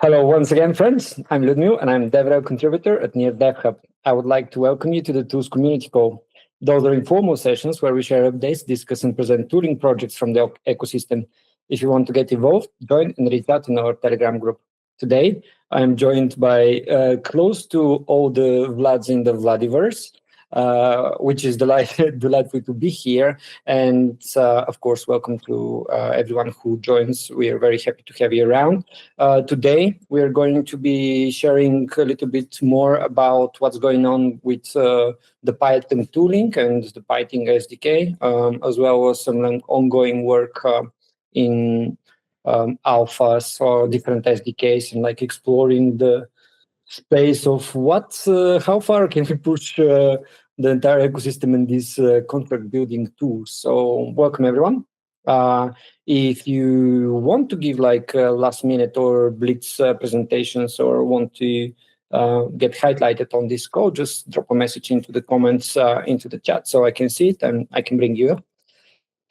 Hello once again, friends. I'm Ludmil, and I'm DevRel contributor at Near DevHub. I would like to welcome you to the Tools Community Call. Those are informal sessions where we share updates, discuss, and present tooling projects from the ecosystem. If you want to get involved, join and reach out in our Telegram group. Today, I'm joined by close to all the Vlads in the Vladiverse, which is delightful to be here. And of course, welcome to everyone who joins. We are very happy to have you around. Today, we are going to be sharing a little bit more about what's going on with the Python tooling and the Python SDK, as well as some ongoing work in alphas or different SDKs and like exploring the space of how far can we push the entire ecosystem in these contract building tools. So welcome everyone. If you want to give like last minute or blitz presentations or want to get highlighted on this call, just drop a message into the comments into the chat so I can see it and I can bring you up.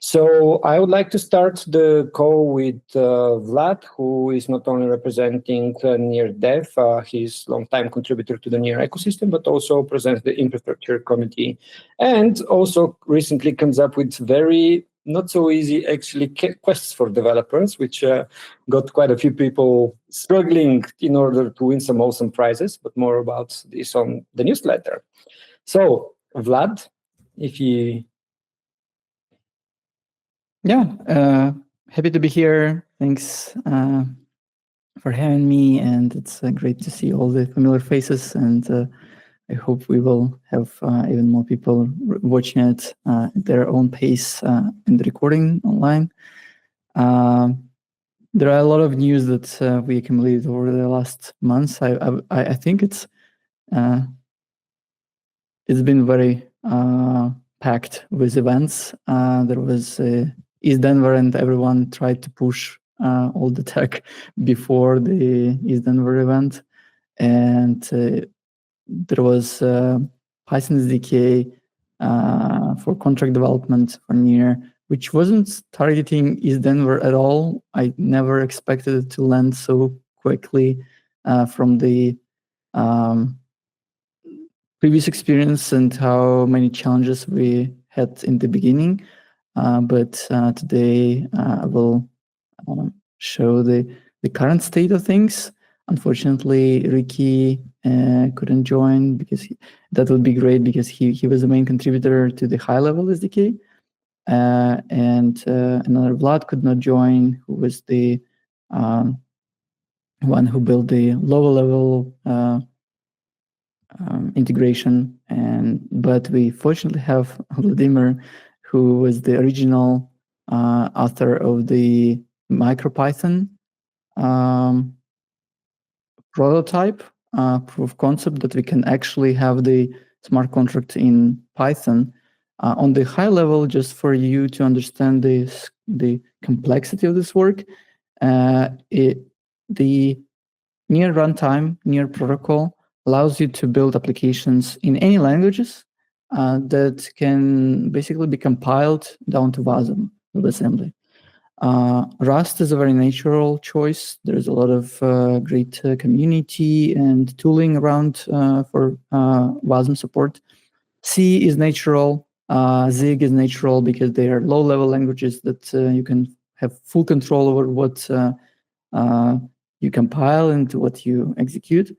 So I would like to start the call with Vlad, who is not only representing Near Dev, he's a long-time contributor to the Near ecosystem, but also presents the infrastructure committee, and also recently comes up with very not so easy actually quests for developers, which got quite a few people struggling in order to win some awesome prizes, but more about this on the newsletter. So Vlad, if you... Yeah, happy to be here. Thanks for having me, and it's great to see all the familiar faces, and I hope we will have even more people watching it at their own pace in the recording online. There are a lot of news that we accumulated over the last months. I think it's been very packed with events. There was East Denver, and everyone tried to push all the tech before the East Denver event. And there was Python SDK for contract development for Near, which wasn't targeting East Denver at all. I never expected it to land so quickly from the previous experience and how many challenges we had in the beginning. But today I will show the current state of things. Unfortunately, Ricky couldn't join because that would be great because he was the main contributor to the high-level SDK. And another Vlad could not join, who was the one who built the lower-level integration. But we fortunately have Vladimir, who was the original author of the MicroPython prototype, proof of concept that we can actually have the smart contract in Python. On the high level, just for you to understand the complexity of this work, the Near runtime, Near protocol, allows you to build applications in any languages that can basically be compiled down to WebAssembly. Rust is a very natural choice. There's a lot of great community and tooling around for WASM support. C is natural. Zig is natural because they are low-level languages that you can have full control over what you compile and what you execute.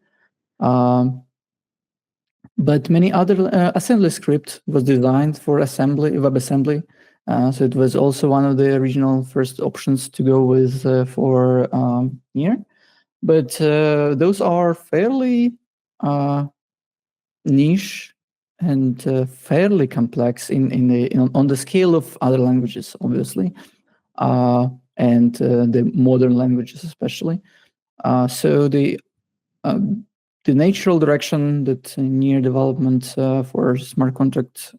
But many other assembly script was designed for WebAssembly. So it was also one of the original first options to go with for Near. But those are fairly niche and fairly complex on the scale of other languages, obviously, and the modern languages especially. So the natural direction that Near development for smart contract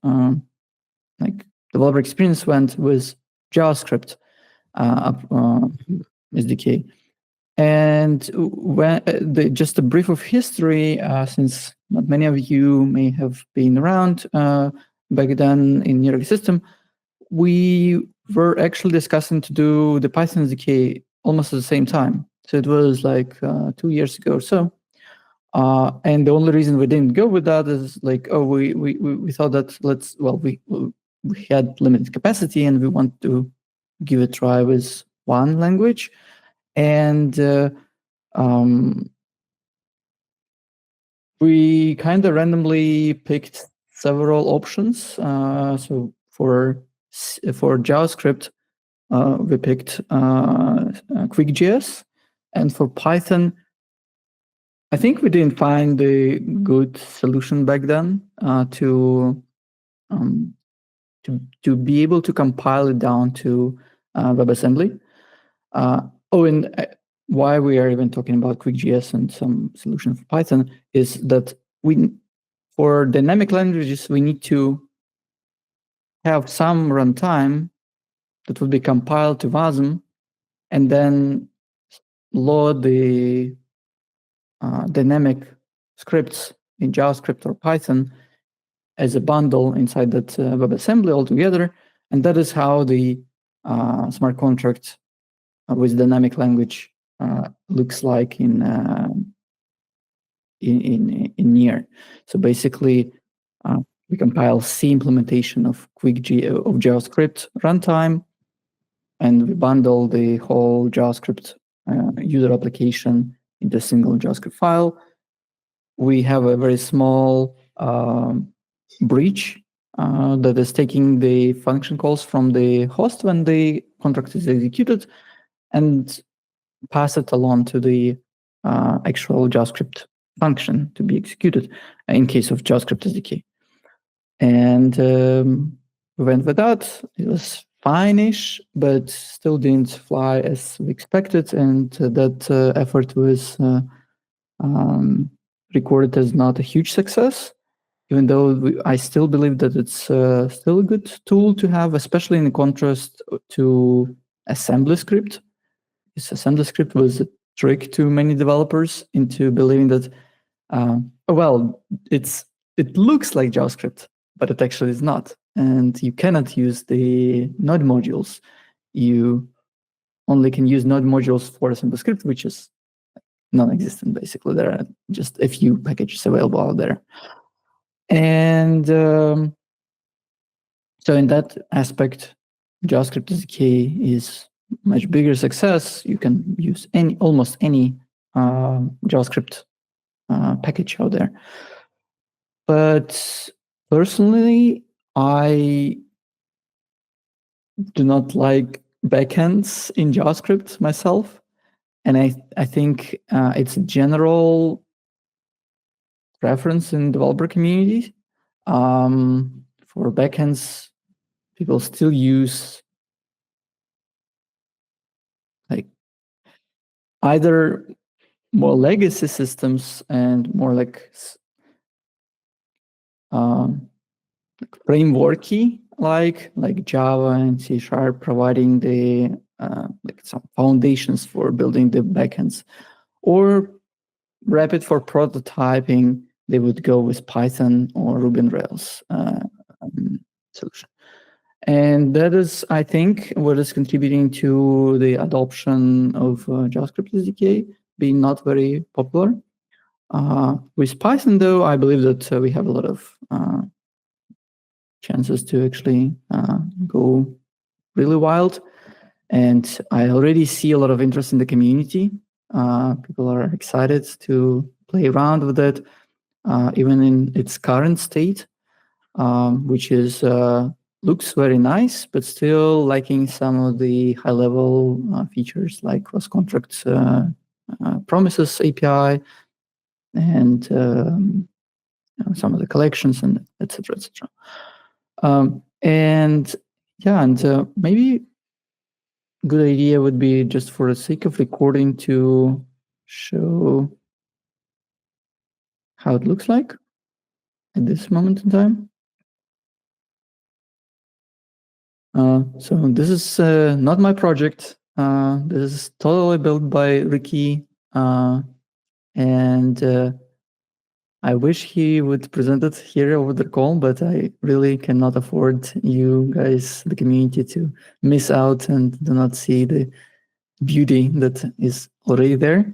like developer experience went with JavaScript SDK. And when just a brief of history, since not many of you may have been around back then in Near ecosystem, we were actually discussing to do the Python SDK almost at the same time. So it was like 2 years ago or so. And the only reason we didn't go with that is like, we thought that we had limited capacity and we want to give a try with one language. And we kind of randomly picked several options. So for JavaScript, we picked QuickJS, and for Python, I think we didn't find a good solution back then to be able to compile it down to WebAssembly. And why we are even talking about QuickJS and some solution for Python is that for dynamic languages, we need to have some runtime that will be compiled to WASM and then load the dynamic scripts in JavaScript or Python as a bundle inside that WebAssembly altogether. And that is how the smart contract with dynamic language looks like in Near. So basically, we compile C implementation of JavaScript runtime, and we bundle the whole JavaScript user application into a single JavaScript file. We have a very small bridge that is taking the function calls from the host when the contract is executed and pass it along to the actual JavaScript function to be executed in case of JavaScript SDK. And we went with that. It was fine-ish, but still didn't fly as we expected. And that effort was recorded as not a huge success, even though I still believe that it's still a good tool to have, especially in contrast to assembly script. This assembly script was a trick to many developers into believing that, it looks like JavaScript, but it actually is not. And you cannot use the node modules. You only can use node modules for assembly script, which is non-existent, basically. There are just a few packages available out there. And so in that aspect, JavaScript SDK is much bigger success. You can use almost any JavaScript package out there. But personally, I do not like backends in JavaScript myself. And I think it's a general preference in developer communities. For backends, people still use like either more legacy systems and more like frameworky like Java and C# providing the some foundations for building the backends, or rapid for prototyping, they would go with Python or Ruby on Rails solution. And that is, I think, what is contributing to the adoption of JavaScript SDK being not very popular. With Python, though, I believe that we have a lot of chances to actually go really wild. And I already see a lot of interest in the community. People are excited to play around with it, even in its current state, which is looks very nice, but still lacking some of the high-level features like cross-contract promises API and some of the collections and etc. And maybe a good idea would be, just for the sake of recording, to show how it looks like at this moment in time. So this is not my project. This is totally built by Ricky, and I wish he would present it here over the call, but I really cannot afford you guys, the community, to miss out and do not see the beauty that is already there.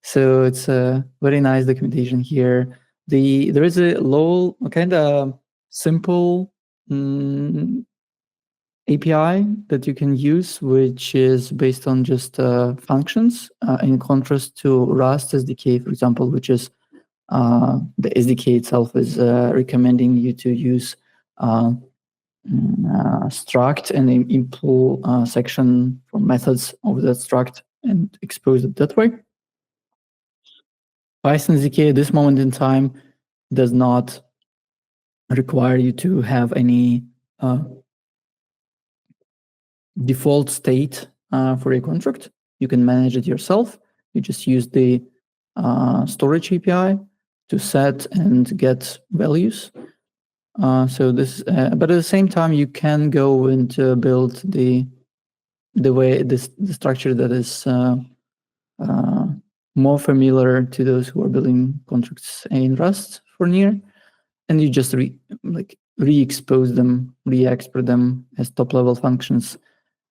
So it's a very nice documentation here. There is a low, kind of simple API that you can use, which is based on just functions, in contrast to Rust SDK, for example, which is the SDK itself is recommending you to use struct and impl section for methods of that struct and expose it that way. Python SDK at this moment in time does not require you to have any default state for a contract. You can manage it yourself. You just use the storage API to set and get values. So this, but at the same time, you can go and build the way the structure that is more familiar to those who are building contracts in Rust for Near, and you just re-expose them, re-export them as top-level functions,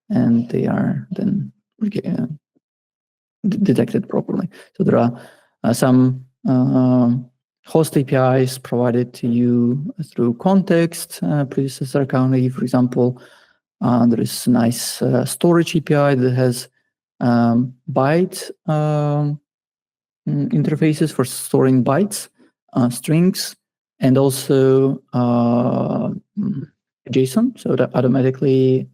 and they are then detected properly. So there are some host APIs provided to you through context, predecessor account, for example. There is a nice storage API that has byte interfaces for storing bytes, strings, and also JSON, so that automatically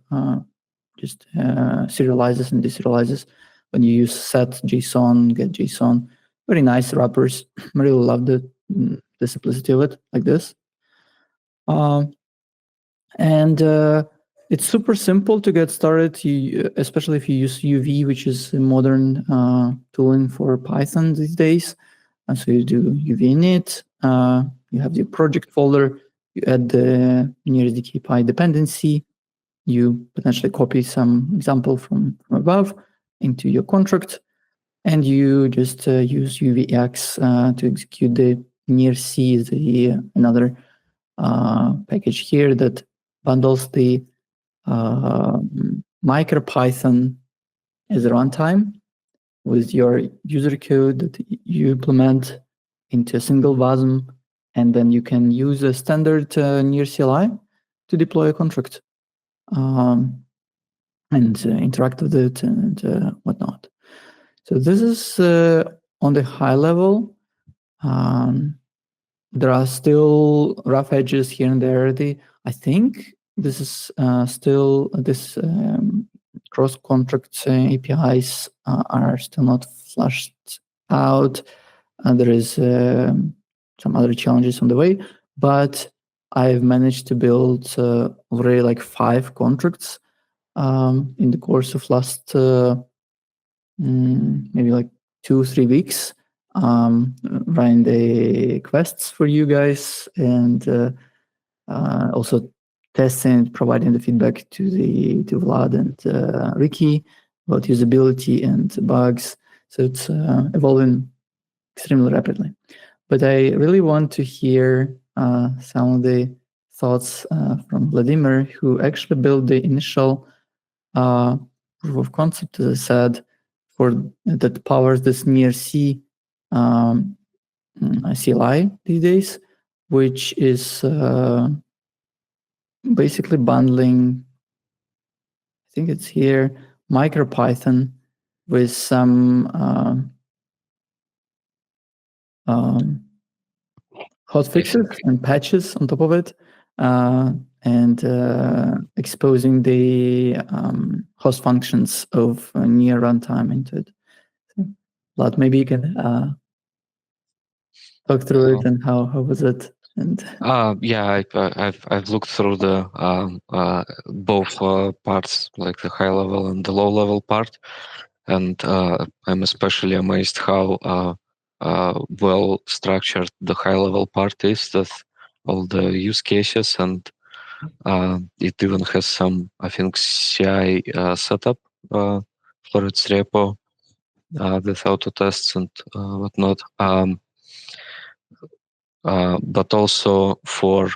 just serializes and deserializes when you use set JSON, get JSON. Very nice wrappers. I really love the simplicity of it, like this. And it's super simple to get started, especially if you use UV, which is a modern tooling for Python these days. And so you do UV init, you have your project folder, you add the near SDK Py dependency, you potentially copy some example from above into your contract, and you just use UVX to execute the near C, another package here that bundles the MicroPython as a runtime with your user code that you implement into a single WASM, and then you can use a standard near CLI to deploy a contract and interact with it and whatnot. So this is on the high level. There are still rough edges here and there. I think this is still this cross-contract APIs are still not flushed out. There is some other challenges on the way, but I've managed to build already like 5 contracts in the course of last maybe like 2-3 weeks, running the quests for you guys, and also testing, providing the feedback to Vlad and Ricky about usability and bugs. So it's evolving extremely rapidly. But I really want to hear some of the thoughts from Vladimir, who actually built the initial proof of concept, as I said, that powers this near C CLI these days, which is basically bundling, I think it's here, MicroPython with some hotfixes and patches on top of it, and exposing the host functions of near runtime into it. So, Vlad, maybe you can talk through it and how was it? And yeah, I've looked through the both parts, like the high level and the low level part, and I'm especially amazed how well structured the high level part is, with all the use cases, and it even has some, I think, CI setup for its repo with auto tests and whatnot. But also for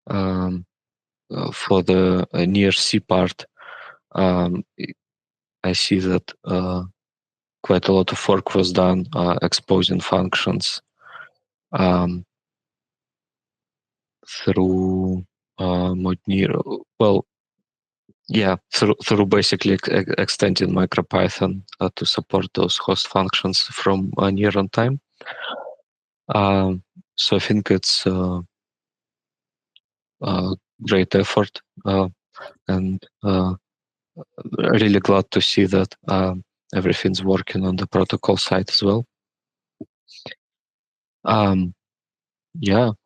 the near C part, I see that quite a lot of work was done exposing functions through through basically extending MicroPython to support those host functions from near runtime. So I think it's great effort, and really glad to see that everything's working on the protocol side as well.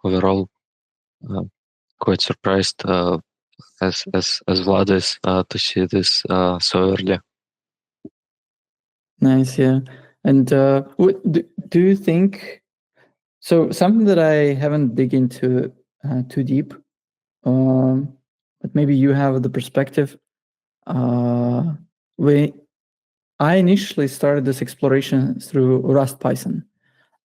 Overall, quite surprised as Vlad is to see this so early. Nice, yeah. And what do you think? So something that I haven't dig into too deep, but maybe you have the perspective. When I initially started this exploration through Rust Python.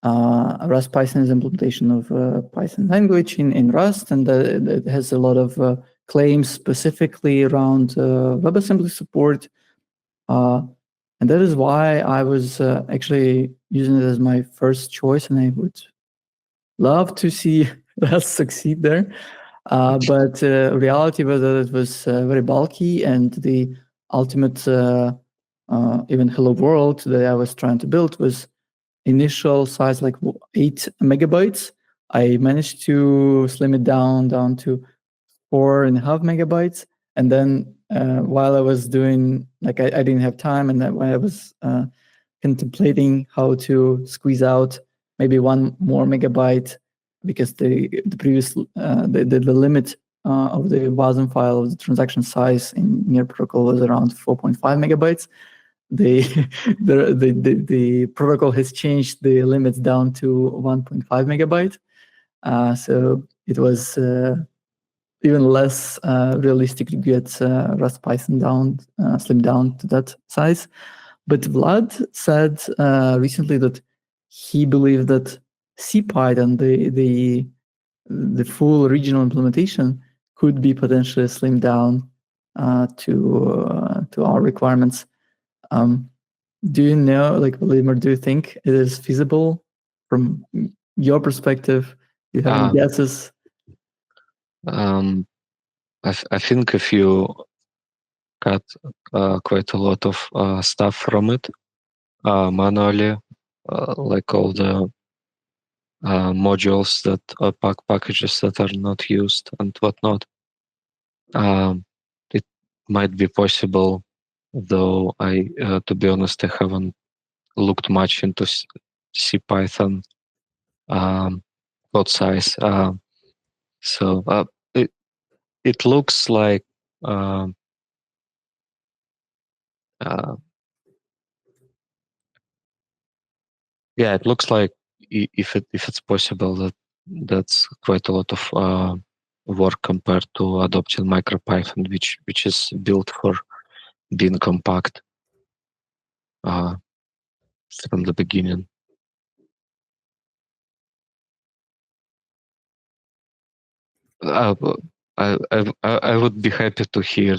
Rust Python is implementation of Python language in Rust, and it has a lot of claims specifically around WebAssembly support. And that is why I was actually using it as my first choice, and I would love to see us succeed there. But reality was that it was very bulky, and the ultimate even Hello World that I was trying to build was initial size like 8 megabytes. I managed to slim it down to 4.5 megabytes. And then while I was doing, like I didn't have time, and then when I was contemplating how to squeeze out maybe 1 more megabyte, because the previous the limit of the WASM file of the transaction size in near protocol was around 4.5 megabytes. The protocol has changed the limits down to 1.5 megabyte. So it was even less realistic to get Rust Python slimmed down to that size. But Vlad said recently that he believed that CPython, the full regional implementation, could be potentially slimmed down to our requirements. Do you know, like, Vladimir, do you think it is feasible from your perspective? Do you have any guesses? I think if you cut quite a lot of stuff from it manually, like all the modules that packages that are not used and whatnot, it might be possible. Though to be honest, I haven't looked much into CPython code size. So it looks like it looks like if it's possible, that's quite a lot of work compared to adopting MicroPython, which is built for being compact from the beginning. I would be happy to hear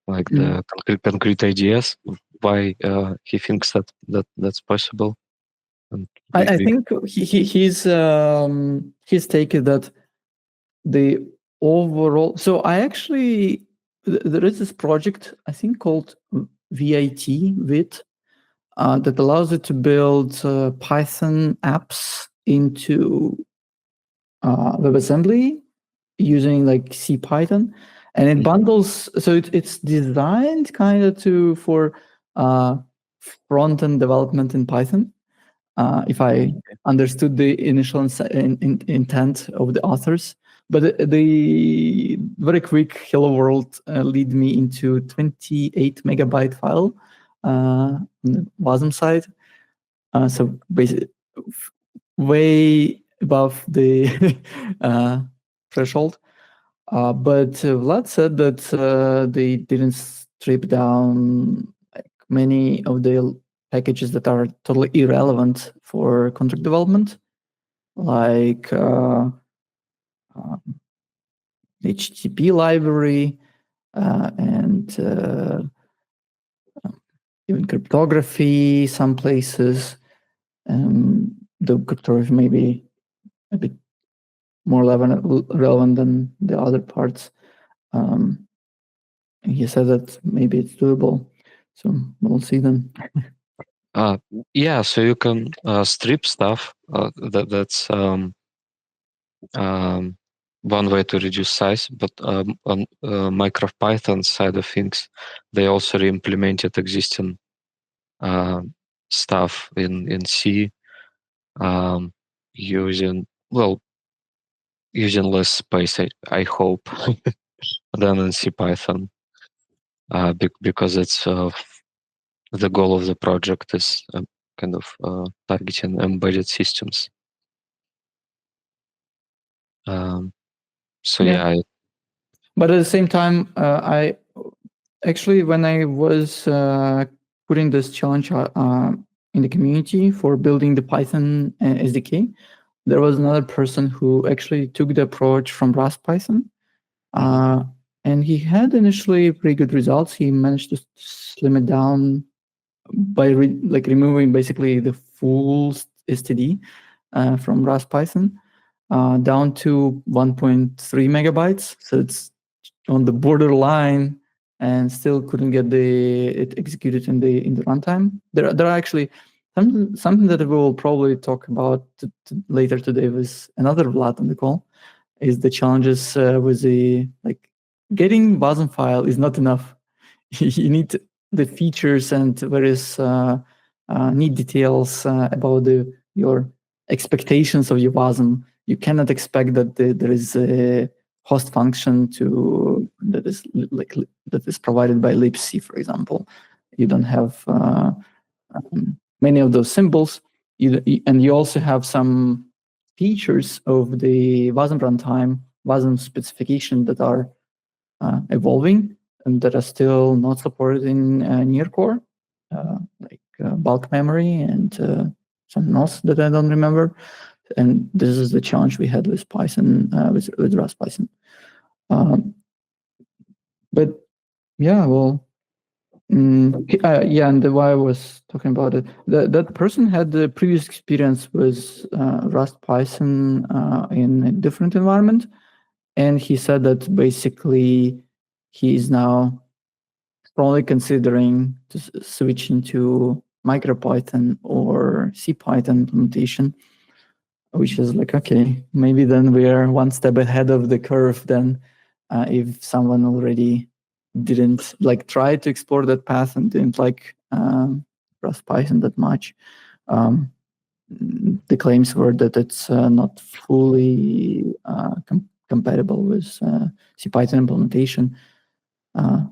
like the concrete ideas why he thinks that's possible. And I think his take is that the overall. So I actually there is this project I think called VIT that allows you to build Python apps into WebAssembly using like CPython, and it bundles. So it's designed kind of for front-end development in Python. If I understood the initial intent of the authors. But the very quick hello world lead me into 28 megabyte file on the WASM side. So basically way above the threshold. But Vlad said that they didn't strip down like many of the packages that are totally irrelevant for contract development, like HTTP library, and even cryptography, some places. The cryptography may be a bit more relevant than the other parts. And he said that maybe it's doable. So we'll see then. Yeah, so you can strip stuff. That's one way to reduce size, but on MicroPython side of things, they also re-implemented existing stuff in C using less space, I hope, than in C Python, because it's the goal of the project is kind of targeting embedded systems. So yeah. But at the same time, I actually, when I was putting this challenge in the community for building the Python SDK, there was another person who actually took the approach from Rust Python, and he had initially pretty good results. He managed to slim it down by removing basically the full STD from Rust Python down to 1.3 megabytes. So it's on the borderline, and still couldn't get it executed in the runtime. There are actually something that we will probably talk about later today with another Vlad on the call, is the challenges with the getting WASM file is not enough. You need the features and various neat details about your expectations of your WASM. You cannot expect that there is a host function that is provided by libc, for example. You don't have many of those symbols, and you also have some features of the WASM runtime, WASM specification that are evolving and that are still not supported in near core, like bulk memory and something else that I don't remember. And this is the challenge we had with Python, with Rust Python. But yeah, well, yeah, and why I was talking about it, that person had the previous experience with Rust Python in a different environment, and he said that basically he is now probably considering to switch into MicroPython or CPython implementation, which is like, okay, maybe then we are one step ahead of the curve then, if someone already didn't try to explore that path and didn't like Rust Python that much. The claims were that it's not fully compatible with CPython implementation,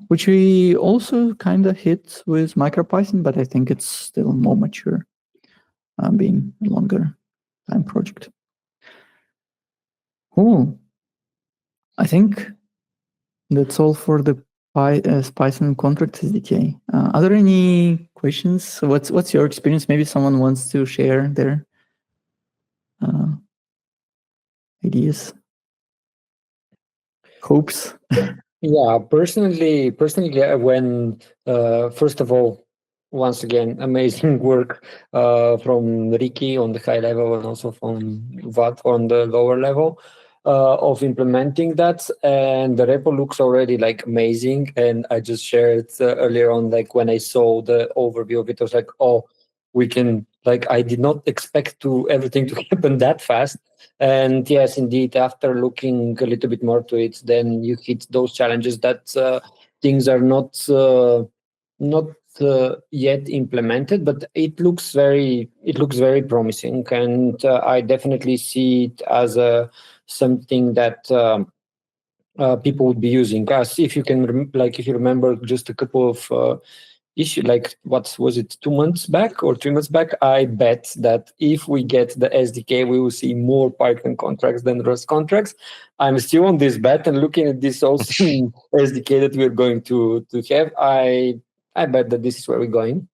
which we also kind of hit with MicroPython, but I think it's still more mature, being a longer time project. Cool. I think that's all for the Python contract SDK. Are there any questions? What's your experience? Maybe someone wants to share their ideas, hopes. Yeah, personally, when first of all, once again, amazing work from Ricky on the high level and also from Vlad on the lower level of implementing that. And the repo looks already amazing. And I just shared earlier on, when I saw the overview of it, I was like, oh, we can, I did not expect everything to happen that fast. And yes, indeed, after looking a little bit more to it, then you hit those challenges that things are not yet implemented, but it looks very promising, and I definitely see it as something that people would be using. As if you can, if you remember, just a couple of issue, what was it, 2 months back or 3 months back, I bet that if we get the SDK, we will see more Python contracts than Rust contracts. I'm still on this bet, and looking at this awesome SDK that we're going to have, I bet that this is where we're going.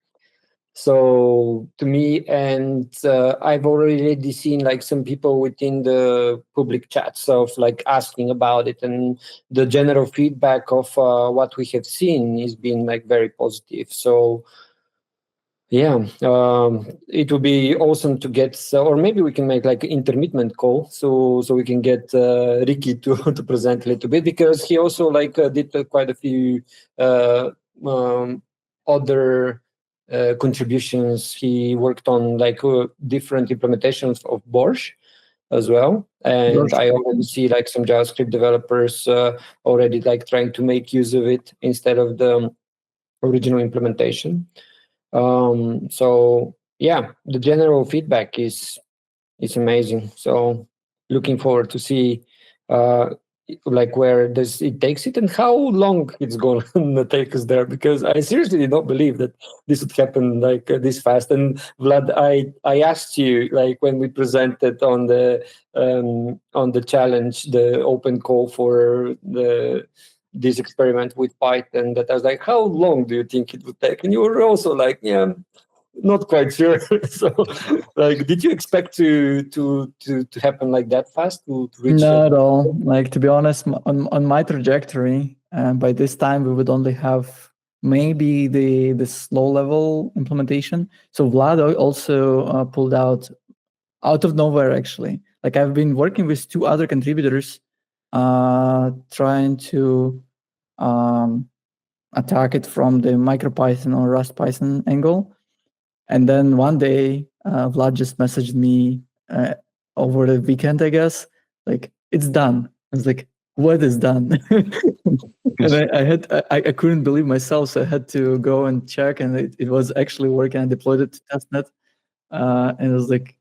So to me, and I've already seen like some people within the public chats of like asking about it, and the general feedback of what we have seen is being like very positive. So yeah, it would be awesome to get, or maybe we can make like an intermittent call, so we can get Ricky to to present a little bit, because he also like did quite a few other contributions. He worked on like different implementations of Borscht as well, and I already see like some JavaScript developers already like trying to make use of it instead of the original implementation. So yeah, the general feedback is amazing. So looking forward to see like where this it takes it and how long it's going to take us there, because I seriously did not believe that this would happen like this fast. And Vlad, I asked you like when we presented on the challenge, the open call for this experiment with Python, that I was like, how long do you think it would take? And you were also like, yeah, not quite sure. So like, did you expect to happen like that fast, to reach Not at all. Like, to be honest, on my trajectory, by this time we would only have maybe the slow level implementation. So Vlad also pulled out of nowhere, actually. Like, I've been working with two other contributors trying to attack it from the MicroPython or Rust Python angle. And then one day, Vlad just messaged me over the weekend, I guess, like, it's done. I was like, what is done? And I couldn't believe myself, so I had to go and check, and it was actually working. I deployed it to testnet, and it was like,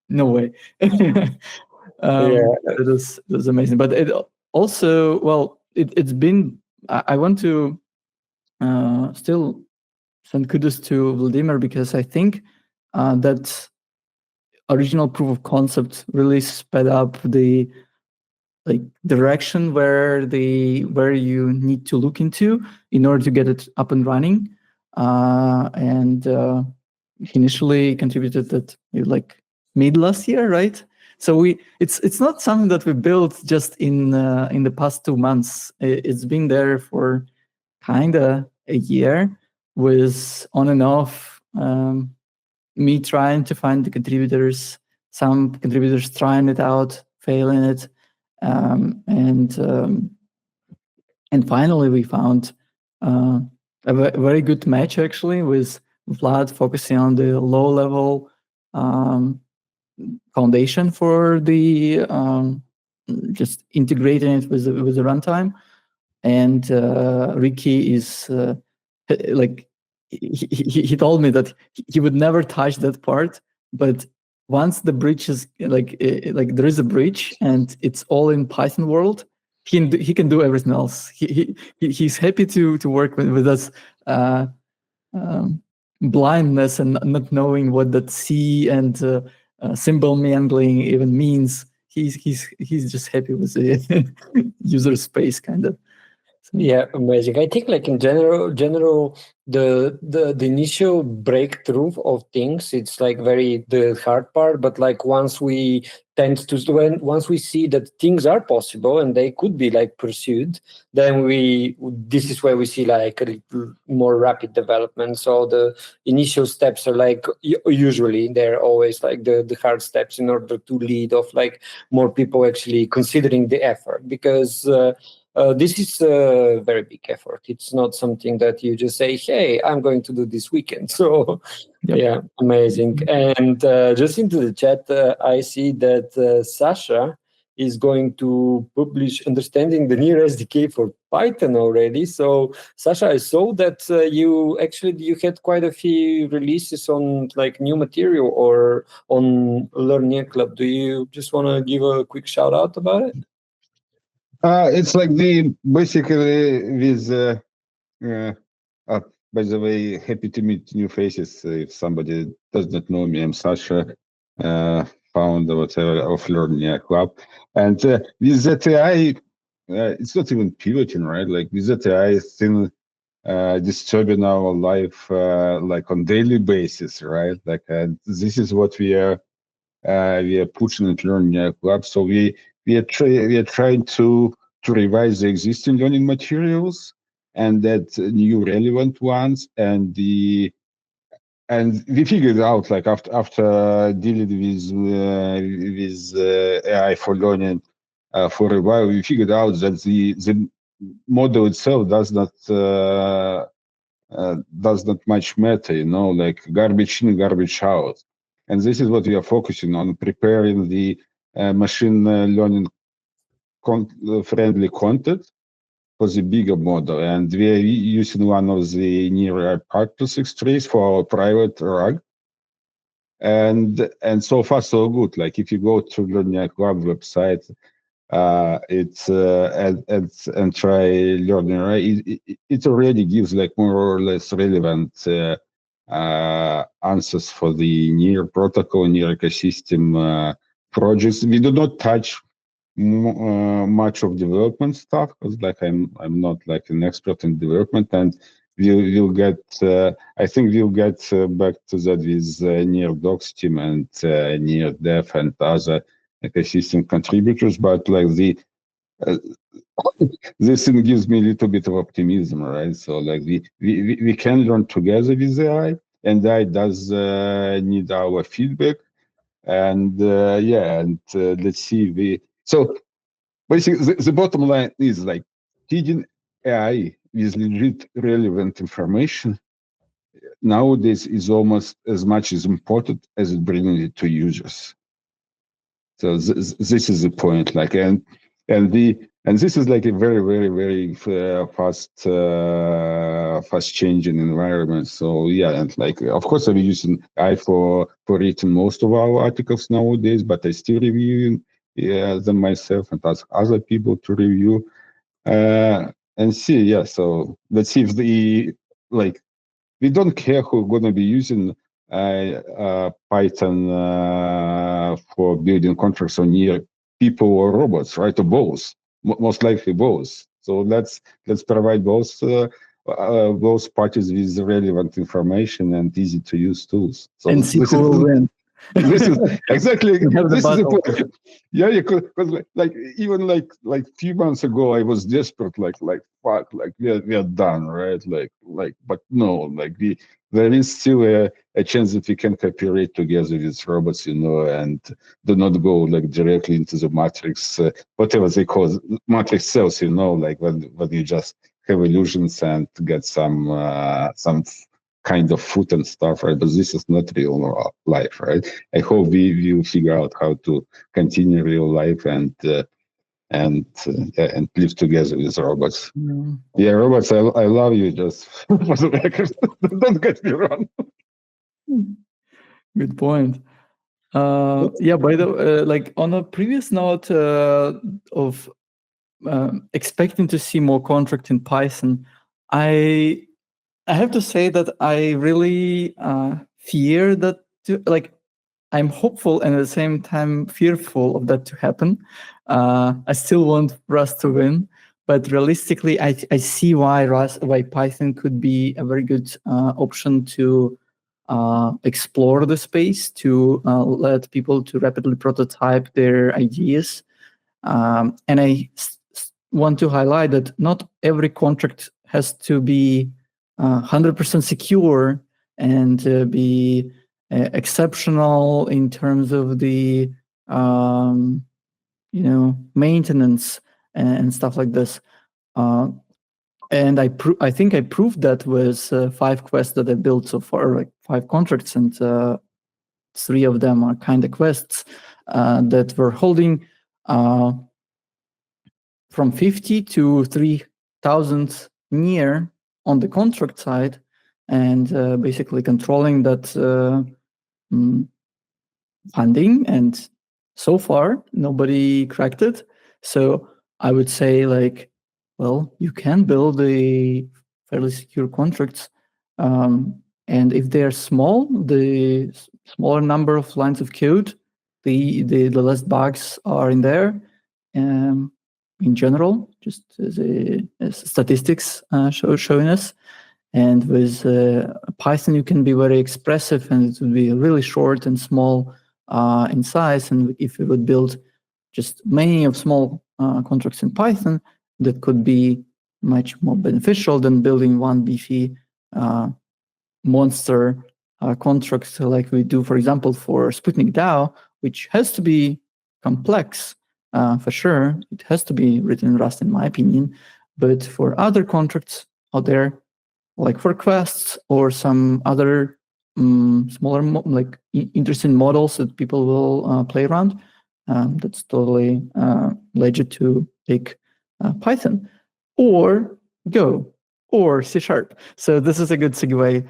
no way. It was amazing. But it also, well, it's been, I want to still send kudos to Vladimir, because I think that original proof of concept really sped up the like direction where you need to look into in order to get it up and running. And he initially contributed that like mid last year, right? So it's not something that we built just in the past 2 months. It's been there for kind of a year, with on and off me trying to find the contributors, some contributors trying it out, failing it, and finally we found a very good match, actually, with Vlad focusing on the low level foundation for the just integrating it with the runtime, and Ricky is like, he told me that he would never touch that part, but once the bridge is like there is a bridge and it's all in Python world, he can do everything else. He's happy to work with us blindness and not knowing what that C and symbol mangling even means. He's just happy with the user space, kind of. Yeah, amazing. I think like in general, the initial breakthrough of things, it's like very the hard part. But like once we once we see that things are possible and they could be like pursued, then this is where we see like a little more rapid development. So the initial steps are like usually they're always like the hard steps in order to lead of like more people actually considering the effort, because this is a very big effort. It's not something that you just say, hey, I'm going to do this weekend. So, yeah, amazing. And just into the chat, I see that Sasha is going to publish Understanding the Near SDK for Python already. So, Sasha, I saw that you had quite a few releases on like new material or on Learn Near Club. Do you just want to give a quick shout out about it? It's like basically with. By the way, happy to meet new faces. If somebody does not know me, I'm Sasha, founder of Learn Club, and with that AI, it's not even pivoting, right? Like with that AI thing, disturbing our life like on daily basis, right? Like this is what we are pushing at Learning Lab. So we are trying to revise the existing learning materials and that new relevant ones, and we figured out, like after dealing with AI for learning for a while, we figured out that the model itself does not much matter, you know, like garbage in, garbage out. And this is what we are focusing on, preparing the machine learning friendly content for the bigger model. And we are using one of the near practice trays for our private RAG. And so far so good. Like if you go to Learning Lab website, it's and try Learning, right? It already gives like more or less relevant answers for the near protocol, near ecosystem projects. We do not touch much of development stuff because like I'm not like an expert in development, and we'll get I think we'll get back to that with near docs team and near dev and other ecosystem contributors. But like this thing gives me a little bit of optimism, right? So like we can learn together with AI, and AI does need our feedback, and let's see. So basically, the bottom line is like feeding AI with legit relevant information nowadays is almost as much as important as bringing it to users. So this is the point. Like and this is like a very very fast changing environment. So yeah, and like of course I'm using AI for writing most of our articles nowadays, but I still reviewing them myself and ask other people to review and see. Yeah, so let's see if we don't care who's gonna be using Python for building contracts on near people or robots, right? Or both, most likely both. So let's provide both parties with relevant information and easy to use tools. So and see who will win. This is exactly this is the point. Yeah, because like even like few months ago I was desperate, like fuck, like we are done, right? Like but no, like there is still a chance that we can cooperate together with robots, you know, and do not go like directly into the matrix, whatever they call matrix cells, you know, like when you just have illusions and get some kind of food and stuff, right? But this is not real life, right? I hope we will figure out how to continue real life and live together with robots. Yeah, robots, I love you, just for the record. Don't get me wrong. Good point. Yeah, by the like on a previous note of expecting to see more contract in Python, I have to say that I really fear that I'm hopeful and at the same time fearful of that to happen. I still want Rust to win, but realistically, I see why Python could be a very good option to explore the space, to let people to rapidly prototype their ideas. And I want to highlight that not every contract has to be 100% secure and be exceptional in terms of the maintenance and stuff like this. And I think I proved that with 5 quests that I built so far, like 5 contracts, and 3 of them are kind of quests that were holding from 50 to 3,000 near on the contract side, and basically controlling that funding. And so far, nobody cracked it. So I would say, like, well, you can build a fairly secure contracts. And if they're small, the smaller number of lines of code, the less bugs are in there. in general, just as statistics showing us. And with Python, you can be very expressive, and it would be really short and small in size. And if you would build just many of small contracts in Python, that could be much more beneficial than building one beefy monster contract like we do, for example, for Sputnik DAO, which has to be complex for sure. It has to be written in Rust, in my opinion. But for other contracts out there, like for quests or some other smaller, interesting models that people will play around, that's totally legit to pick Python or Go or C#. So this is a good segue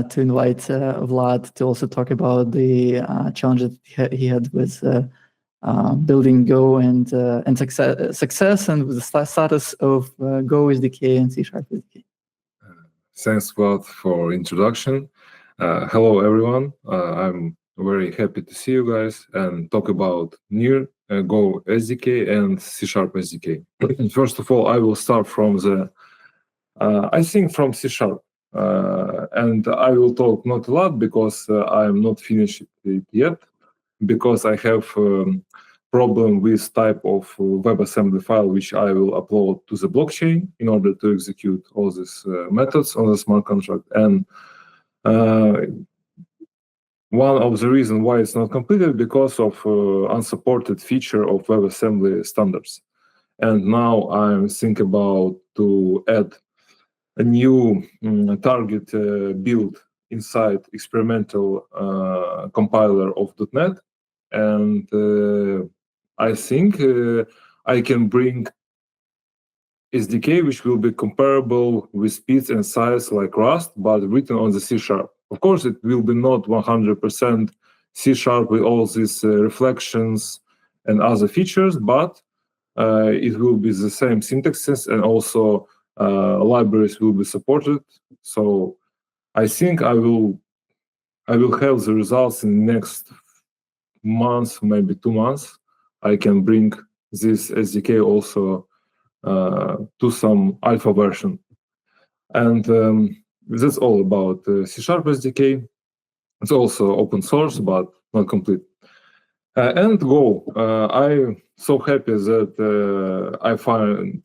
to invite Vlad to also talk about the challenges he had with building Go and success and with the status of Go SDK and C# SDK. Thanks, Vlad, for introduction. Hello, everyone. I'm very happy to see you guys and talk about NIR, Go SDK, and C# SDK. First of all, I will start from the, I think from C#. And I will talk not a lot because I'm not finished it yet, because I have problem with type of WebAssembly file which I will upload to the blockchain in order to execute all these methods on the smart contract. And one of the reasons why it's not completed because of unsupported feature of WebAssembly standards. And now I'm thinking about to add a new target build inside experimental compiler of .NET. And I think I can bring SDK which will be comparable with speeds and size like Rust, but written on the C#. Of course, it will be not 100% C# with all these reflections and other features, but it will be the same syntaxes, and also libraries will be supported. So I think I will have the results in next month, maybe 2 months. I can bring this SDK also to some alpha version. And that's all about C# SDK. It's also open source, but not complete. And Go. I'm so happy that I find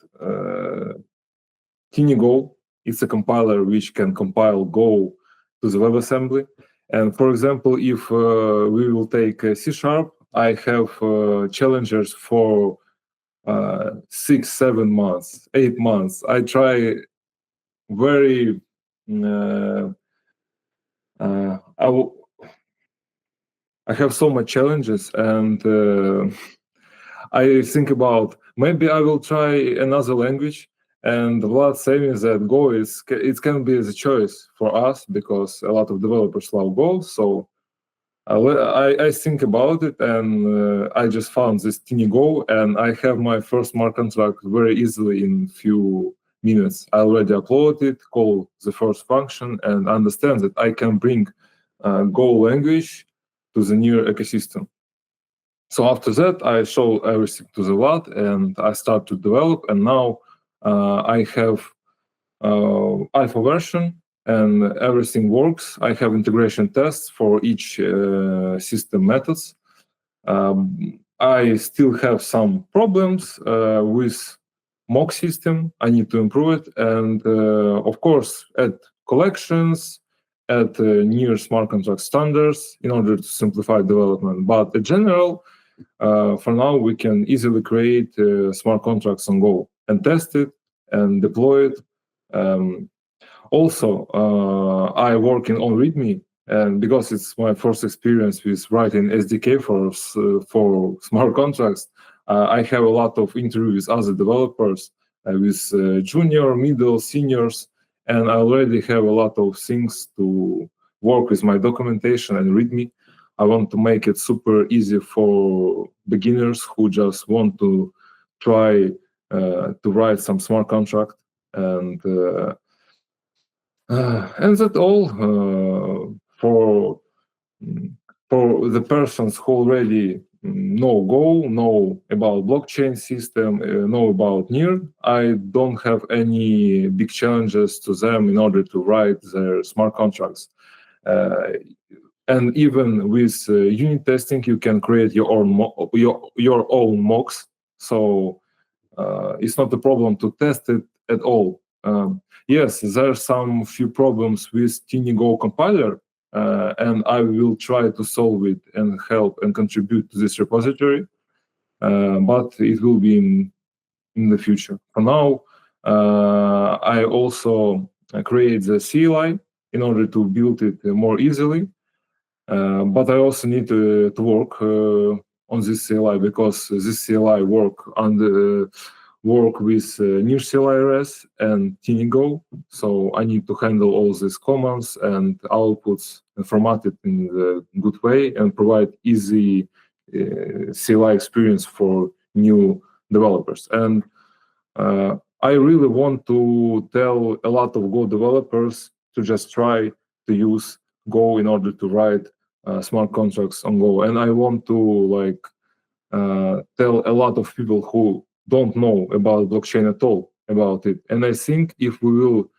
TinyGo. It's a compiler which can compile Go to the WebAssembly. And for example, if we will take C#, I have challengers for 6, 7 months, 8 months. I try very I have so much challenges, and I think about maybe I will try another language. And Vlad saying that Go it can be the choice for us because a lot of developers love Go. So I think about it, and I just found this TinyGo, and I have my first smart contract very easily in few minutes. I already uploaded it, call the first function, and understand that I can bring Go language to the NIR ecosystem. So after that, I show everything to the Vlad, and I start to develop, and now I have alpha version, and everything works. I have integration tests for each system methods. I still have some problems with mock system. I need to improve it, and of course, add collections, add near smart contract standards in order to simplify development. But in general, for now, we can easily create smart contracts on Go and test it and deploy it. Also, I working on README, and because it's my first experience with writing SDK for smart contracts, I have a lot of interviews with other developers, with junior, middle, seniors, and I already have a lot of things to work with my documentation and README. I want to make it super easy for beginners who just want to try to write some smart contract, and that's all for the persons who already know Go, know about blockchain system, know about NIR, I don't have any big challenges to them in order to write their smart contracts. And even with unit testing, you can create your own your own mocks. So it's not a problem to test it at all. Yes, there are some few problems with TinyGo compiler, and I will try to solve it and help and contribute to this repository. But it will be in the future. For now, I also create the CLI in order to build it more easily. But I also need to work on this CLI because this CLI work with NIR CLI-RS and TinyGo. So I need to handle all these commands and outputs and format it in a good way and provide easy CLI experience for new developers. And I really want to tell a lot of Go developers to just try to use Go in order to write smart contracts on Go. And I want to tell a lot of people who don't know about blockchain at all about it. And I think if we will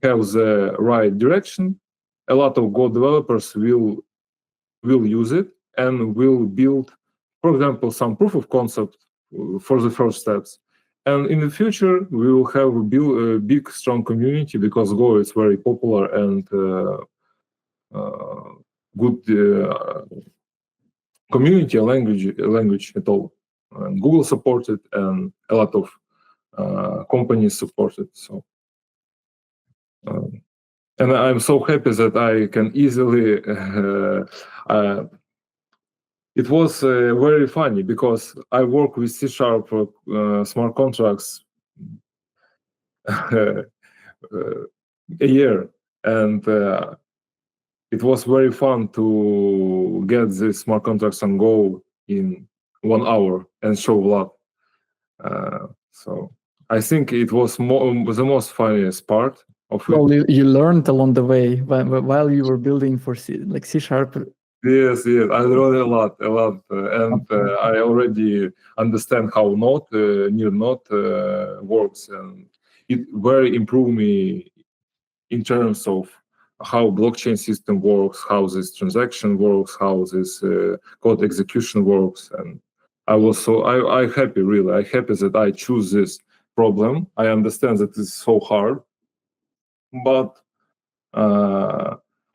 have the right direction, a lot of Go developers will use it and will build, for example, some proof of concept for the first steps. And in the future, we will have a big, strong community because Go is very popular and good community language at all. And Google supports it, and a lot of companies support it. So, and I'm so happy that I can easily. It was very funny because I work with C# smart contracts a year, and it was very fun to get these smart contracts on Go in 1 hour and show Vlad. So I think it was the most funniest part of it. Well, you learned along the way while you were building for C#. Yes, I learned a lot, and I already understand how NIR node works, and it very improved me in terms of how blockchain system works, how this transaction works, how this code execution works, and I happy, really. I happy that I choose this problem. I understand that it's so hard, but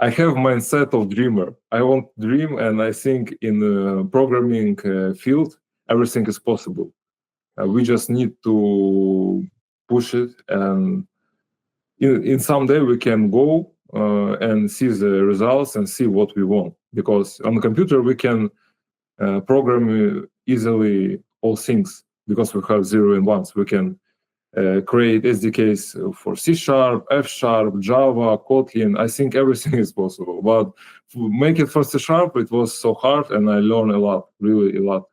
I have mindset of dreamer. I want to dream, and I think in the programming field, everything is possible. We just need to push it, and in some day we can go and see the results and see what we want. Because on the computer we can program easily all things because we have 0 and 1s. We can create SDKs for C#, F#, Java, Kotlin. I think everything is possible. But to make it for C#, it was so hard, and I learned a lot, really a lot.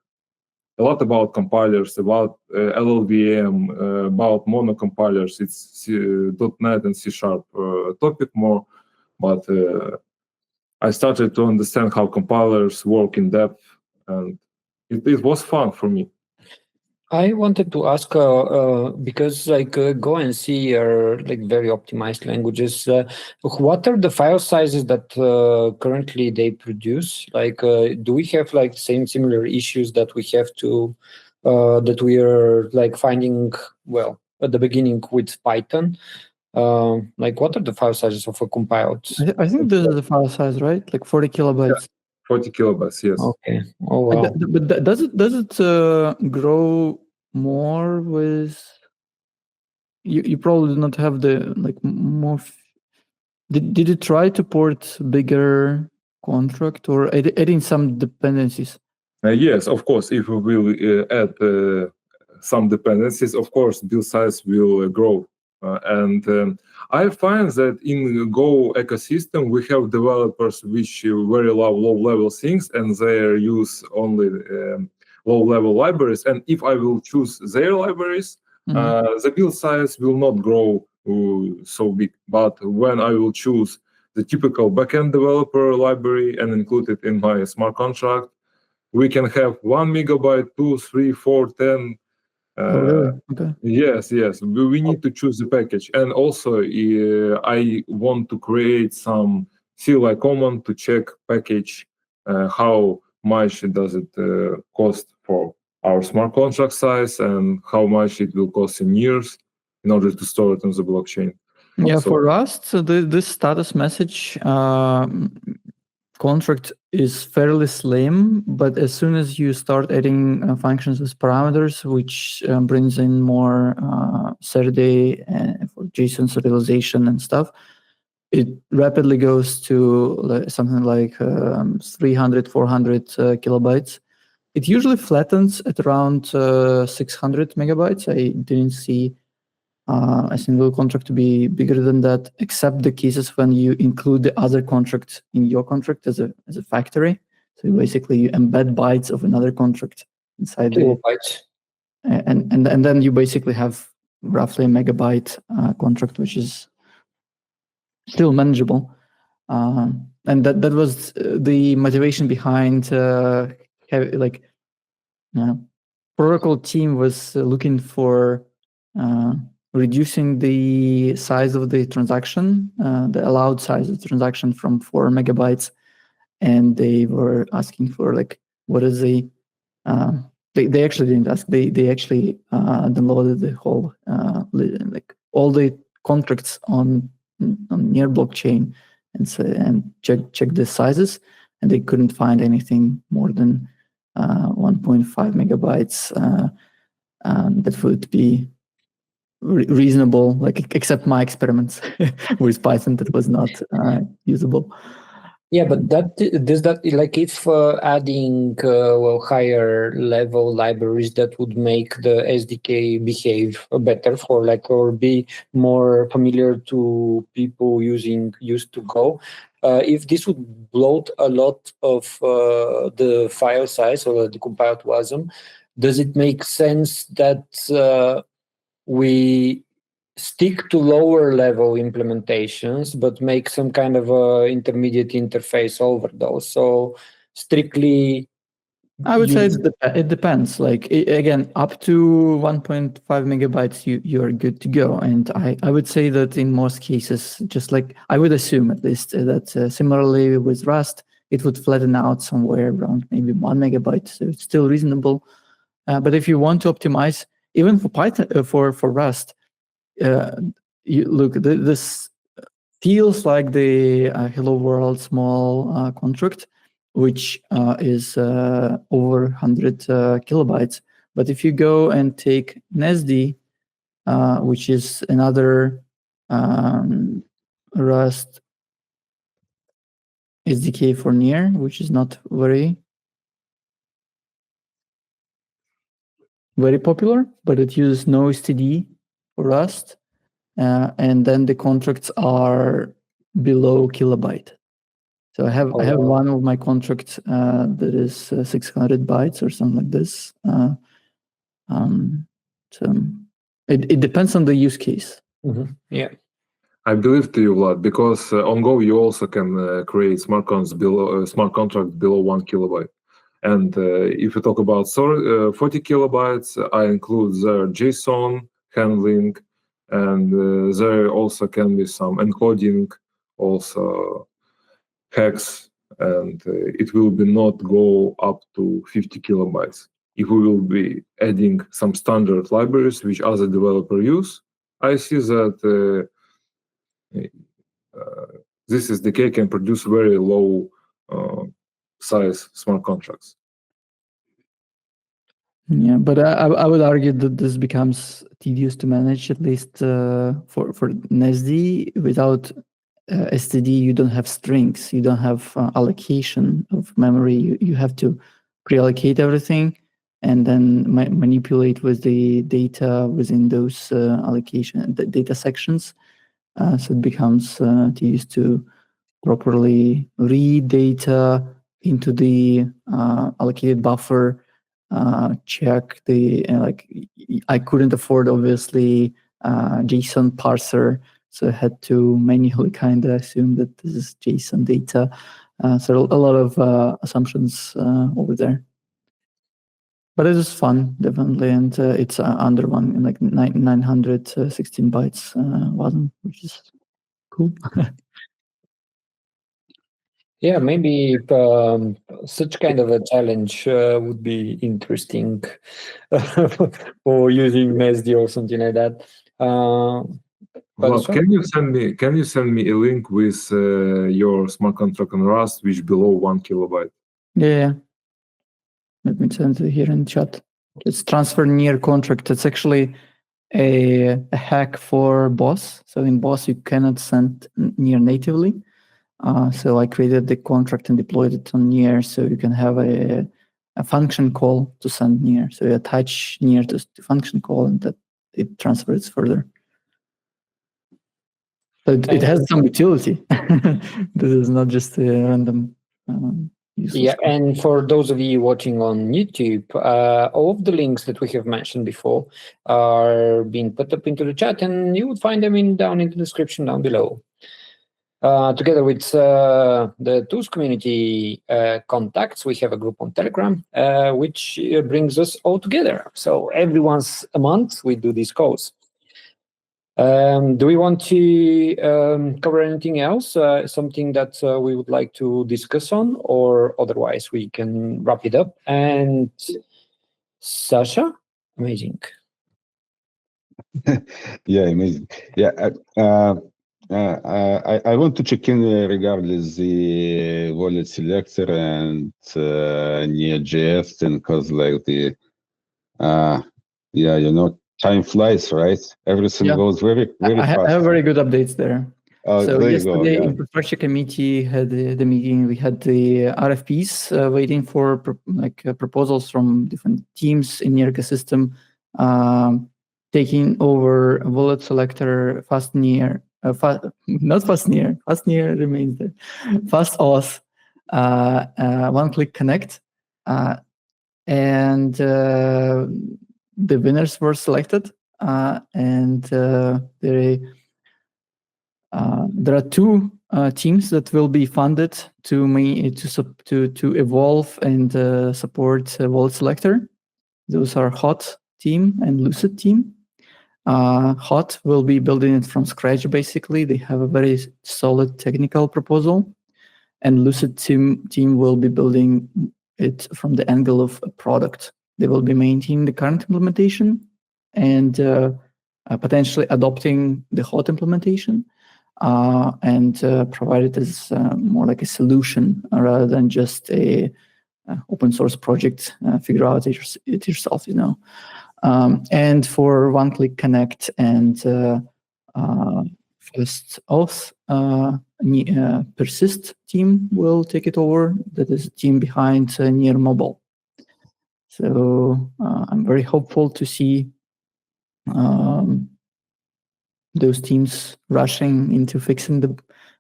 A lot about compilers, about LLVM, about monocompilers. It's .NET and C# topic more, but I started to understand how compilers work in depth, and it was fun for me. I wanted to ask, because Go and C are very optimized languages. What are the file sizes that currently they produce? Do we have similar issues that we have to that we are finding at the beginning with Python? What are the file sizes of a compiled? I think this is the file size, right? 40 kilobytes. Yeah. 40 kilobytes, yes. Okay. Oh wow. But does it grow more with? You probably do not have the more. Did you try to port bigger contract or adding some dependencies? Yes, of course. If we will add some dependencies, of course, build size will grow. And I find that in Go ecosystem, we have developers which very low-level things, and they use only low-level libraries. And if I will choose their libraries, the build size will not grow so big. But when I will choose the typical backend developer library and include it in my smart contract, we can have 1 megabyte, 2, 3, 4, 10. Oh, really? Okay. Yes. We need to choose the package. And also, I want to create some CLI command to check package, how much does it cost for our smart contract size and how much it will cost in years in order to store it on the blockchain. Yeah, So- for Rust, so this status message contract is fairly slim, but as soon as you start adding functions with parameters, which brings in more Saturday for JSON serialization and stuff, it rapidly goes to something like 300, 400 kilobytes. It usually flattens at around 600 megabytes. I didn't see a single contract to be bigger than that, except the cases when you include the other contract in your contract as a factory. So basically, you embed bytes of another contract inside Kilobytes. and then you basically have roughly a megabyte contract, which is still manageable. And that was the motivation behind protocol team was looking for reducing the size of the transaction, the allowed size of the transaction from 4 megabytes, and they were asking for what is the they actually didn't ask, they actually downloaded the whole all the contracts on near blockchain and check the sizes, and they couldn't find anything more than 1.5 megabytes that would be reasonable, except my experiments with Python that was not usable. Yeah, but if adding higher level libraries that would make the SDK behave better or be more familiar to people used to Go. If this would bloat a lot of the file size or the compiled WASM, does it make sense that we stick to lower level implementations, but make some kind of intermediate interface over those? So strictly, I would say it depends. Again, up to 1.5 megabytes, you're good to go. And I would say that in most cases, just like I would assume at least that similarly with Rust, it would flatten out somewhere around maybe 1 megabyte. So it's still reasonable. But if you want to optimize, even for Python, for Rust, this feels like the Hello World small contract, which is over 100 kilobytes. But if you go and take Nesdy, which is another Rust SDK for near, which is not very popular, but it uses NoSTD for Rust. And then the contracts are below kilobyte. So I have one of my contracts that is 600 bytes or something like this. So it depends on the use case. Mm-hmm. Yeah. I believe to you, Vlad, because on Go you also can create smart contracts below 1 kilobyte. And if you talk about 40 kilobytes, I include their JSON handling, and there also can be some encoding, also hex, and it will be not go up to 50 kilobytes. If we will be adding some standard libraries which other developer use, I see that this SDK can produce very low size smart contracts. Yeah, but I would argue that this becomes tedious to manage, at least for Nesdy. Without STD, you don't have strings, you don't have allocation of memory. You have to pre-allocate everything and then manipulate with the data within those the data sections. So it becomes tedious to properly read data into the allocated buffer. Check I couldn't afford obviously JSON parser, so I had to manually kind of assume that this is JSON data. So a lot of assumptions over there. But it is fun, definitely, and it's under 916 bytes wasn't, which is cool. Yeah, maybe such kind of a challenge would be interesting for using MSD or something like that. Vlad, Sure. can you send me a link with your smart contract on Rust which below 1 kilobyte? Yeah. Let me send it here in chat. It's transfer near contract. It's actually a hack for Boss. So in Boss, you cannot send near natively. So I created the contract and deployed it on near, so you can have a function call to send near. So you attach near to the function call, and that it transfers further. So it has some utility. This is not just a random useless code. And for those of you watching on YouTube, all of the links that we have mentioned before are being put up into the chat, and you would find them down in the description down below. Together with the tools community contacts, we have a group on Telegram, which brings us all together. So every once a month, we do these calls. Do we want to cover anything else? Something that we would like to discuss on, or otherwise we can wrap it up? And Sasha, amazing. Yeah, amazing. Yeah, I want to check in regardless the wallet selector and Near.js thing, because like the time flies, right? Everything goes very I fast. have very good updates there. So there you go. yesterday, Yeah. infrastructure committee had the meeting. We had the RFPs waiting for proposals from different teams in the ecosystem, taking over wallet selector, Fastnear, not Fastnear. Fastnear remains there. FastAuth, one-click connect, and the winners were selected, and there are two teams that will be funded to evolve and support wallet selector. Those are Hot team and Lucid team. Hot will be building it from scratch. Basically, they have a very solid technical proposal, and Lucid team will be building it from the angle of a product. They will be maintaining the current implementation and potentially adopting the Hot implementation. And provide it as more like a solution rather than just a open source project. Figure out it yourself, and for one-click connect and FastAuth, Persist team will take it over. That is a team behind Near Mobile. So I'm very hopeful to see those teams rushing into fixing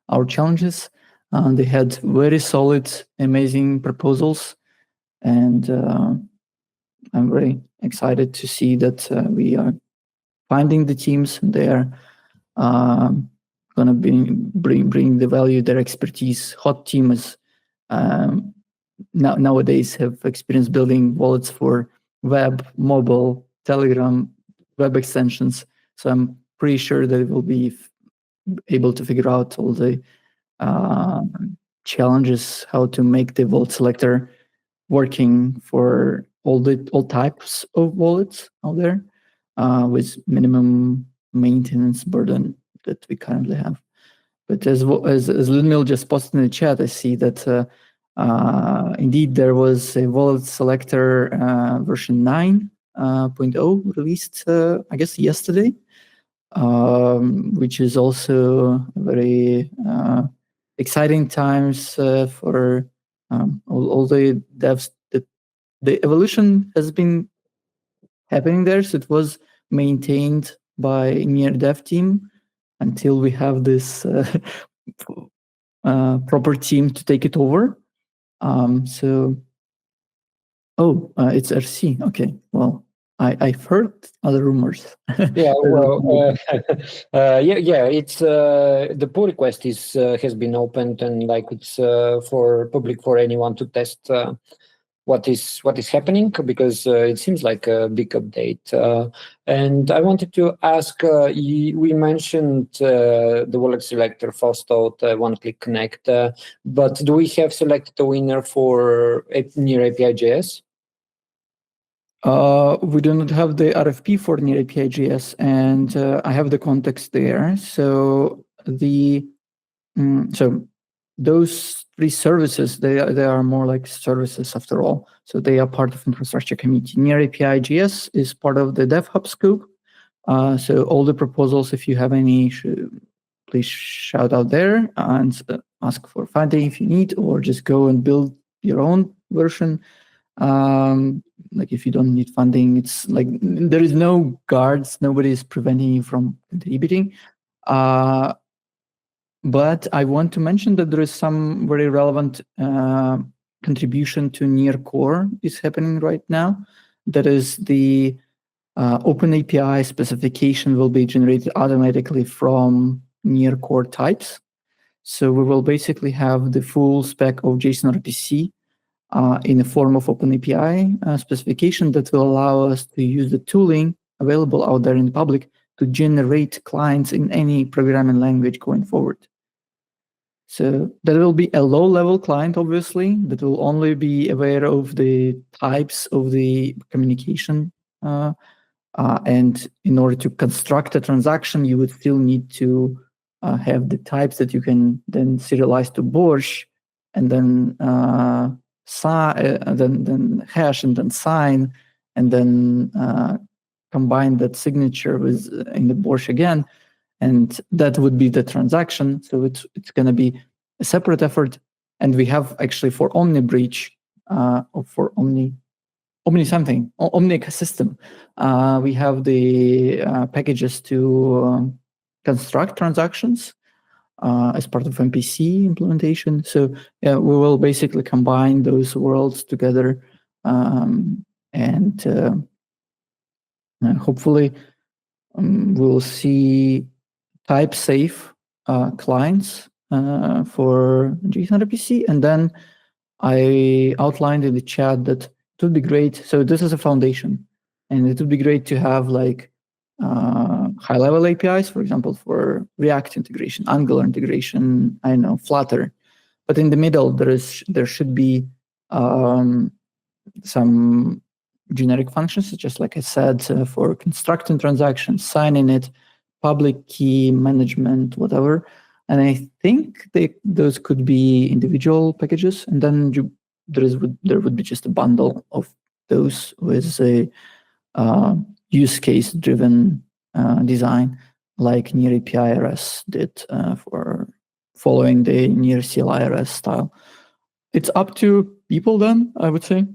our challenges. They had very solid, amazing proposals, and I'm very excited to see that we are finding the teams. They are going to bring the value, their expertise. Hot team is nowadays have experience building wallets for web, mobile, Telegram, web extensions. So I'm pretty sure that it will be able to figure out all the challenges, how to make the wallet selector working for all types of wallets out there with minimum maintenance burden that we currently have. But as Ludmil just posted in the chat, I see that indeed there was a wallet selector version 9.0 released, I guguess, yesterday. Which is also very exciting times for all the devs. The evolution has been happening there, so it was maintained by Near Dev team until we have this proper team to take it over. It's RC. Okay, well. I've heard other rumors. Yeah, well, it's the pull request has been opened, and like it's for public for anyone to test what is happening, because it seems like a big update. And I wanted to ask, we mentioned the wallet selector, Fostot, one-click connect, but do we have selected a winner for near API.js? We do not have the RFP for near API.js, and I have the context there. So those three services, they are more like services after all. So they are part of infrastructure community. Near API.js is part of the DevHub scope. So all the proposals, if you have any, please shout out there and ask for funding if you need, or just go and build your own version. Like if you don't need funding, it's like there is no guards, nobody is preventing you from contributing. But I want to mention that there is some very relevant contribution to near core is happening right now. That is the Open API specification will be generated automatically from near core types. So we will basically have the full spec of JSON RPC in the form of Open API specification that will allow us to use the tooling available out there in the public to generate clients in any programming language going forward. So there will be a low-level client, obviously, that will only be aware of the types of the communication. And in order to construct a transaction, you would still need to have the types that you can then serialize to Borscht, and then then hash, and then sign, and then combine that signature with in the Borscht again, and that would be the transaction. So it's going to be a separate effort, and we have actually for Omni Bridge or for Omni something, Omni ecosystem, we have the packages to construct transactions as part of MPC implementation. So we will basically combine those worlds together, and hopefully we'll see type-safe clients for JSON RPC. And then I outlined in the chat that it would be great. So this is a foundation, and it would be great to have like high-level APIs, for example, for React integration, Angular integration, I don't know, Flutter. But in the middle, there should be some generic functions, just like I said, for constructing transactions, signing it, public key management, whatever. And I think those could be individual packages, and then there would be just a bundle of those with a use case driven design, like Near API RS did for following the Near CLI RS style. It's up to people then, I would say,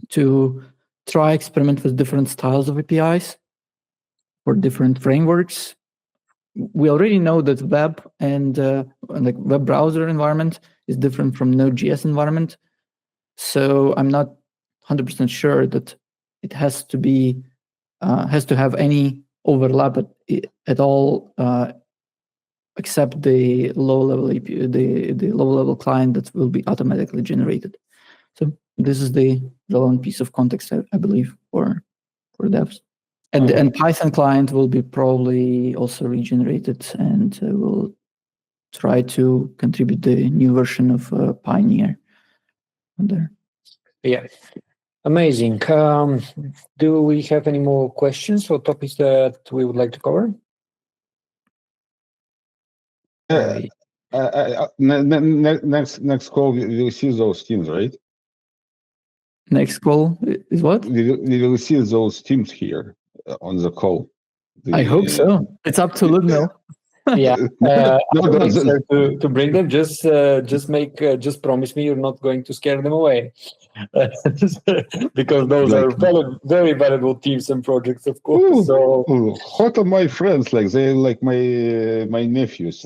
to try experiment with different styles of APIs for different frameworks. We already know that web and like web browser environment is different from Node.js environment. So I'm not 100% sure that it has to have any overlap at all, except the low-level API, the low-level client that will be automatically generated. So this is the relevant piece of context, I believe, for devs. And Python client will be probably also regenerated, and we'll try to contribute the new version of Pioneer there. Yeah, amazing. Do we have any more questions or topics that we would like to cover? Next call, we will see those teams, right? Next call is what? We will see those teams here on the call. I hope so. It's up to Ludmil. Yeah, I'll make sure to bring them. Just promise me you're not going to scare them away, because those are very valuable teams and projects, of course. What are my friends like? They're like my nephews.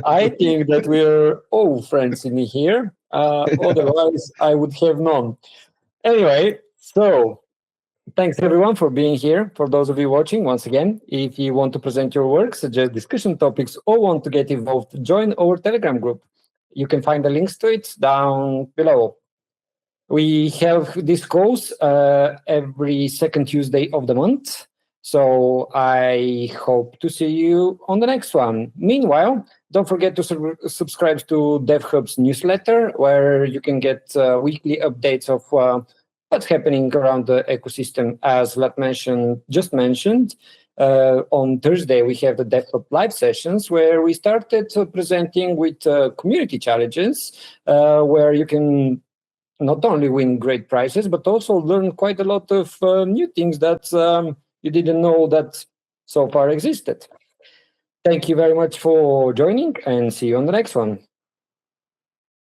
I think that we're all friends in here. Otherwise, I would have known. Anyway, so thanks everyone for being here. For those of you watching, once again, if you want to present your work, suggest discussion topics, or want to get involved, join our Telegram group. You can find the links to it down below. We have these calls every second Tuesday of the month. So I hope to see you on the next one. Meanwhile, don't forget to subscribe to DevHub's newsletter, where you can get weekly updates of what's happening around the ecosystem. As Vlad just mentioned, on Thursday, we have the DevHub live sessions, where we started presenting with community challenges, where you can not only win great prizes, but also learn quite a lot of new things that you didn't know that so far existed. Thank you very much for joining, and see you on the next one.